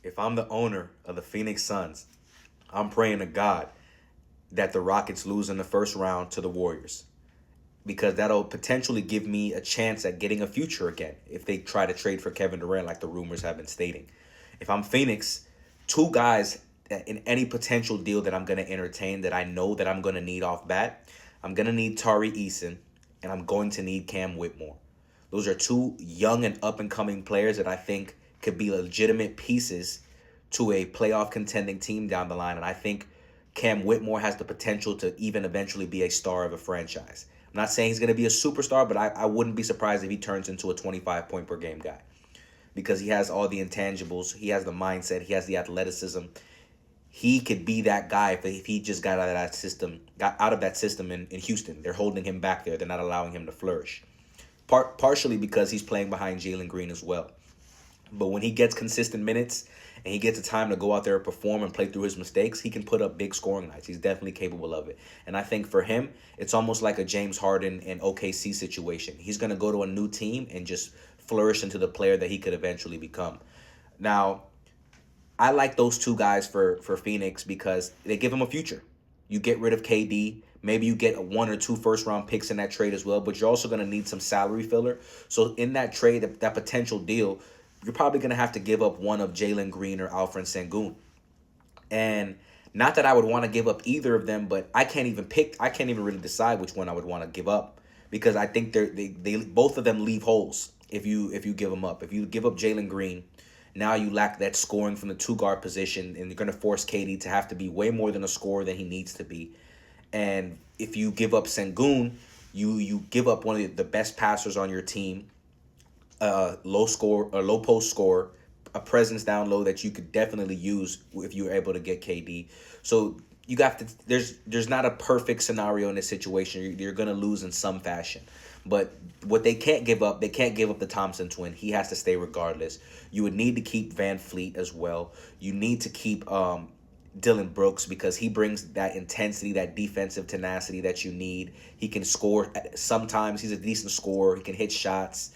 If I'm the owner of the Phoenix Suns, I'm praying to God that the Rockets lose in the first round to the Warriors, because that'll potentially give me a chance at getting a future again if they try to trade for Kevin Durant like the rumors have been stating. If I'm Phoenix, two guys in any potential deal that I'm going to entertain that I know that I'm going to need off bat, I'm going to need Tari Eason and I'm going to need Cam Whitmore. Those are two young and up and coming players that I think could be legitimate pieces to a playoff contending team down the line. And I think Cam Whitmore has the potential to even eventually be a star of a franchise. I'm not saying he's going to be a superstar, but I wouldn't be surprised if he turns into a 25 point per game guy, because he has all the intangibles. He has the mindset. He has the athleticism. He could be that guy if he just got out of that system in Houston. They're holding him back there. They're not allowing him to flourish. Partially because he's playing behind Jalen Green as well. But when he gets consistent minutes and he gets the time to go out there and perform and play through his mistakes, he can put up big scoring nights. He's definitely capable of it. And I think for him, it's almost like a James Harden and OKC situation. He's going to go to a new team and just flourish into the player that he could eventually become. Now, I like those two guys for Phoenix because they give him a future. You get rid of KD. Maybe you get one or two first round picks in that trade as well, but you're also going to need some salary filler. So in that trade, that potential deal, you're probably going to have to give up one of Jalen Green or Alfred Sengun. And not that I would want to give up either of them, but I can't even pick. I can't even really decide which one I would want to give up, because I think they both of them leave holes if you give them up. If you give up Jalen Green, now you lack that scoring from the two guard position, and you're going to force KD to have to be way more than a scorer than he needs to be. And if you give up Sengun, you give up one of the best passers on your team, low post scorer, a presence down low that you could definitely use if you're able to get KD. So you got to there's not a perfect scenario in this situation. You're gonna lose in some fashion. But what they can't give up the Thompson twin. He has to stay regardless. You would need to keep Van Fleet as well. You need to keep Dylan Brooks, because he brings that intensity, that defensive tenacity that you need. He can score sometimes. He's a decent scorer. He can hit shots.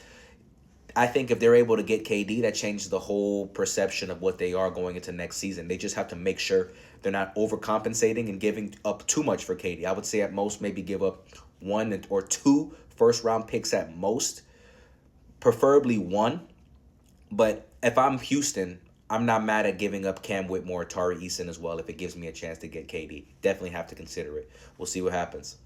I think if they're able to get KD, that changes the whole perception of what they are going into next season. They just have to make sure they're not overcompensating and giving up too much for KD. I would say at most maybe give up one or two first round picks at most, preferably one. But if I'm Houston, I'm not mad at giving up Cam Whitmore or Tari Eason as well if it gives me a chance to get KD. Definitely have to consider it. We'll see what happens.